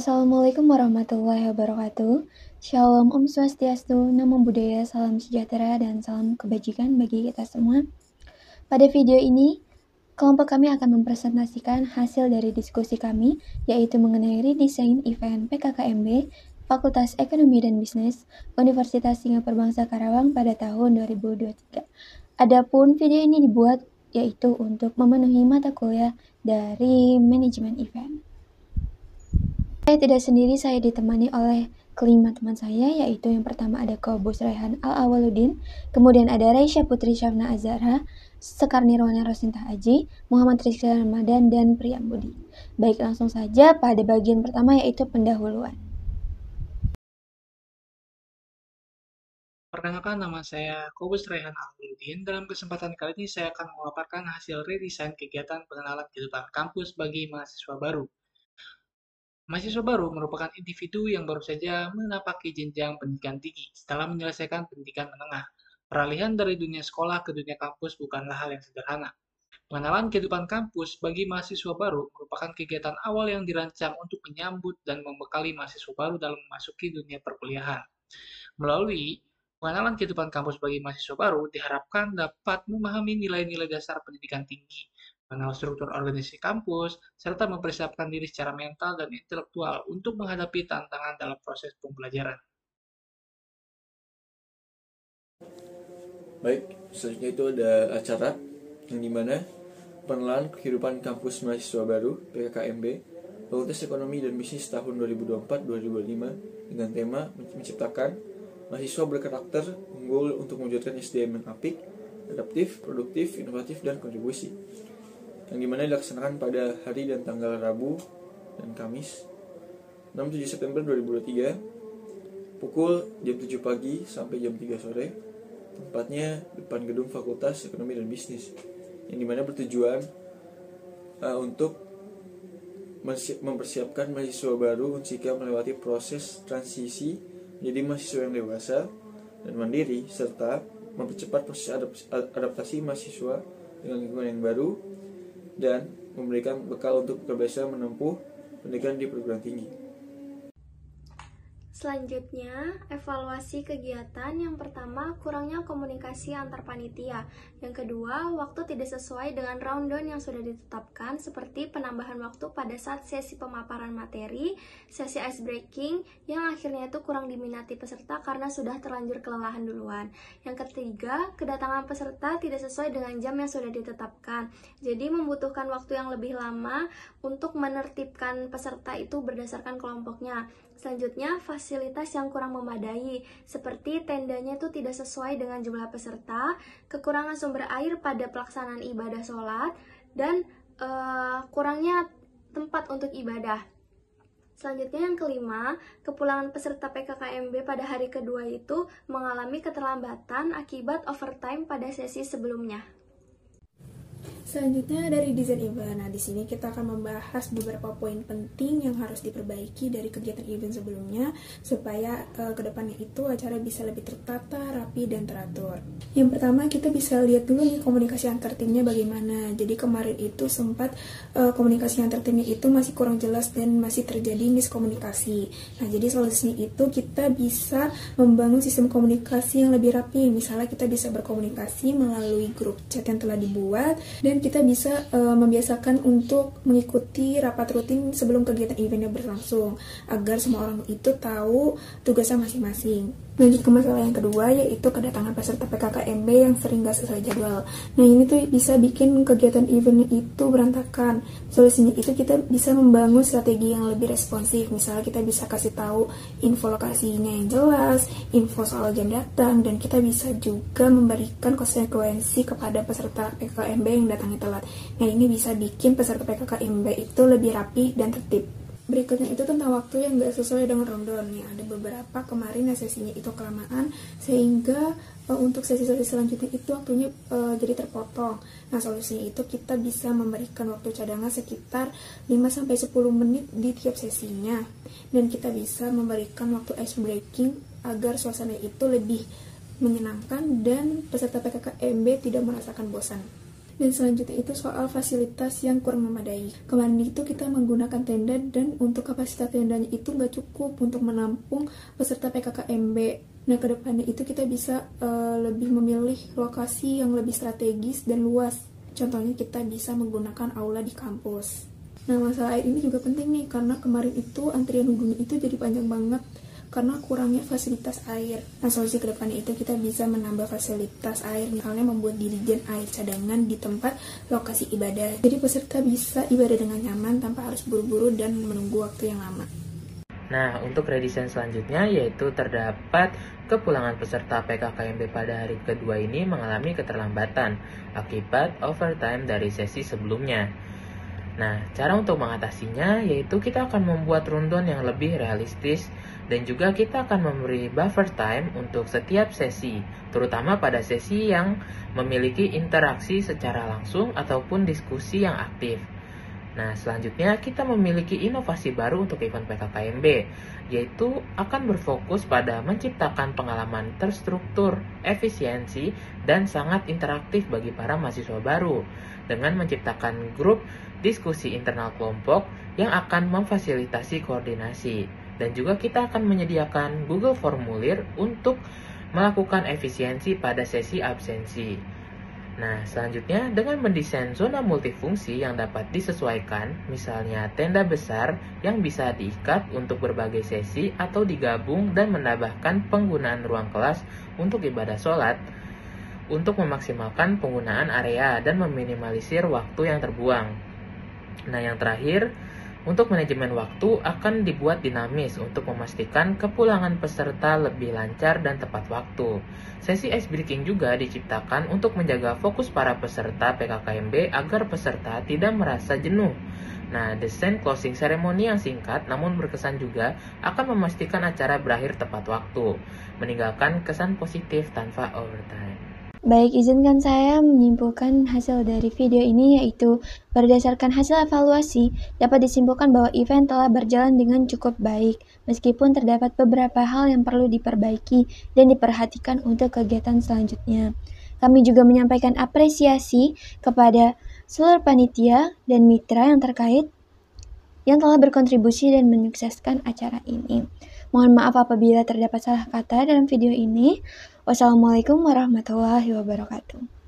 Assalamualaikum warahmatullahi wabarakatuh. Shalom Om Swastiastu, Namo Buddhaya, salam sejahtera dan salam kebajikan bagi kita semua. Pada video ini, kelompok kami akan mempresentasikan hasil dari diskusi kami, yaitu mengenai redesign event PKKMB Fakultas Ekonomi dan Bisnis Universitas Singapura Bangsa Karawang pada tahun 2023. Adapun video ini dibuat yaitu untuk memenuhi mata kuliah dari manajemen event. Saya tidak sendiri, saya ditemani oleh kelima teman saya, yaitu yang pertama ada Kobus Raihan Al-Awaludin, kemudian ada Raisya Putri Syafna Azhara, Sekar Nirwana Rosinta Aji, Muhammad Rizky Ramadan, dan Priyam Budi. Baik, langsung saja pada bagian pertama yaitu pendahuluan. Perkenalkan, nama saya Kobus Raihan Al-Awaludin. Dalam kesempatan kali ini saya akan memaparkan hasil redesign kegiatan pengenalan kehidupan kampus bagi mahasiswa baru. Mahasiswa baru merupakan individu yang baru saja menapaki jenjang pendidikan tinggi setelah menyelesaikan pendidikan menengah. Peralihan dari dunia sekolah ke dunia kampus bukanlah hal yang sederhana. Pengenalan kehidupan kampus bagi mahasiswa baru merupakan kegiatan awal yang dirancang untuk menyambut dan membekali mahasiswa baru dalam memasuki dunia perkuliahan. Melalui pengenalan kehidupan kampus bagi mahasiswa baru diharapkan dapat memahami nilai-nilai dasar pendidikan tinggi, mengenal struktur organisasi kampus, serta mempersiapkan diri secara mental dan intelektual untuk menghadapi tantangan dalam proses pembelajaran. Baik, selanjutnya itu ada acara yang dimana pengenalan kehidupan kampus mahasiswa baru PKKMB Fakultas Ekonomi dan Bisnis tahun 2024-2025 dengan tema menciptakan mahasiswa berkarakter unggul untuk mewujudkan SDM yang apik, adaptif, produktif, inovatif, dan kontribusi, yang dimana dilaksanakan pada hari dan tanggal Rabu dan Kamis 6-7 September 2023 pukul jam 7 pagi sampai jam 3 sore. Tempatnya depan gedung Fakultas Ekonomi dan Bisnis, yang dimana bertujuan untuk mempersiapkan mahasiswa baru jika melewati proses transisi menjadi mahasiswa yang dewasa dan mandiri, serta mempercepat proses adaptasi mahasiswa dengan lingkungan yang baru dan memberikan bekal untuk terbiasa menempuh pendidikan di perguruan tinggi. Selanjutnya, evaluasi kegiatan. Yang pertama, kurangnya komunikasi antar panitia. Yang kedua, waktu tidak sesuai dengan rundown yang sudah ditetapkan, seperti penambahan waktu pada saat sesi pemaparan materi, sesi ice breaking, yang akhirnya itu kurang diminati peserta karena sudah terlanjur kelelahan duluan. Yang ketiga, kedatangan peserta tidak sesuai dengan jam yang sudah ditetapkan, jadi membutuhkan waktu yang lebih lama untuk menertibkan peserta itu berdasarkan kelompoknya. Selanjutnya, fasilitas yang kurang memadai, seperti tendanya itu tidak sesuai dengan jumlah peserta, kekurangan sumber air pada pelaksanaan ibadah sholat, dan kurangnya tempat untuk ibadah. Selanjutnya yang kelima, kepulangan peserta PKKMB pada hari kedua itu mengalami keterlambatan akibat overtime pada sesi sebelumnya. Selanjutnya dari desain event. Nah, di sini kita akan membahas beberapa poin penting yang harus diperbaiki dari kegiatan event sebelumnya supaya kedepannya itu acara bisa lebih tertata, rapi, dan teratur. Yang pertama, kita bisa lihat dulu nih komunikasi antar timnya bagaimana. Jadi kemarin itu sempat komunikasi antar timnya itu masih kurang jelas dan masih terjadi miskomunikasi. Nah, jadi solusinya itu kita bisa membangun sistem komunikasi yang lebih rapi. Misalnya kita bisa berkomunikasi melalui grup chat yang telah dibuat, dan kita bisa membiasakan untuk mengikuti rapat rutin sebelum kegiatan eventnya berlangsung agar semua orang itu tahu tugasnya masing-masing. Lanjut ke masalah yang kedua, yaitu kedatangan peserta PKKMB yang sering gak sesuai jadwal. Nah, ini tuh bisa bikin kegiatan event itu berantakan. Solusinya itu kita bisa membangun strategi yang lebih responsif. Misalnya kita bisa kasih tahu info lokasinya yang jelas, info soal jam datang, dan kita bisa juga memberikan konsekuensi kepada peserta PKKMB yang datangnya telat. Nah, ini bisa bikin peserta PKKMB itu lebih rapi dan tertib. Berikutnya itu tentang waktu yang gak sesuai dengan rundown. Nih, ada beberapa kemarin sesinya itu kelamaan sehingga untuk sesi-sesi selanjutnya itu waktunya jadi terpotong. Nah, solusinya itu kita bisa memberikan waktu cadangan sekitar 5-10 menit di tiap sesinya, dan kita bisa memberikan waktu ice breaking agar suasana itu lebih menyenangkan dan peserta PKKMB tidak merasakan bosan. Dan selanjutnya itu soal fasilitas yang kurang memadai. Kemarin itu kita menggunakan tenda dan untuk kapasitas tendanya itu nggak cukup untuk menampung peserta PKKMB. Nah, kedepannya itu kita bisa lebih memilih lokasi yang lebih strategis dan luas. Contohnya kita bisa menggunakan aula di kampus. Nah, masalah air ini juga penting nih, karena kemarin itu antrian nunggunya itu jadi panjang banget karena kurangnya fasilitas air. Nah, solusi kedepannya itu kita bisa menambah fasilitas air, misalnya membuat dirijen air cadangan di tempat lokasi ibadah. Jadi peserta bisa ibadah dengan nyaman tanpa harus buru-buru dan menunggu waktu yang lama. Nah, untuk redesign selanjutnya yaitu terdapat kepulangan peserta PKKMB pada hari kedua ini mengalami keterlambatan akibat overtime dari sesi sebelumnya. Nah, cara untuk mengatasinya yaitu kita akan membuat rundown yang lebih realistis dan juga kita akan memberi buffer time untuk setiap sesi, terutama pada sesi yang memiliki interaksi secara langsung ataupun diskusi yang aktif. Nah, selanjutnya kita memiliki inovasi baru untuk event PKKMB, yaitu akan berfokus pada menciptakan pengalaman terstruktur, efisiensi, dan sangat interaktif bagi para mahasiswa baru, dengan menciptakan grup diskusi internal kelompok yang akan memfasilitasi koordinasi. Dan juga kita akan menyediakan Google Formulir untuk melakukan efisiensi pada sesi absensi. Nah, selanjutnya dengan mendesain zona multifungsi yang dapat disesuaikan, misalnya tenda besar yang bisa diikat untuk berbagai sesi atau digabung dan menambahkan penggunaan ruang kelas untuk ibadah sholat, untuk memaksimalkan penggunaan area dan meminimalisir waktu yang terbuang. Nah, yang terakhir, untuk manajemen waktu akan dibuat dinamis untuk memastikan kepulangan peserta lebih lancar dan tepat waktu. Sesi ice breaking juga diciptakan untuk menjaga fokus para peserta PKKMB agar peserta tidak merasa jenuh. Nah, desain closing ceremony yang singkat namun berkesan juga akan memastikan acara berakhir tepat waktu, meninggalkan kesan positif tanpa overtime. Baik, izinkan saya menyimpulkan hasil dari video ini, yaitu berdasarkan hasil evaluasi, dapat disimpulkan bahwa event telah berjalan dengan cukup baik, meskipun terdapat beberapa hal yang perlu diperbaiki dan diperhatikan untuk kegiatan selanjutnya. Kami juga menyampaikan apresiasi kepada seluruh panitia dan mitra yang terkait yang telah berkontribusi dan menyukseskan acara ini. Mohon maaf apabila terdapat salah kata dalam video ini. Wassalamualaikum warahmatullahi wabarakatuh.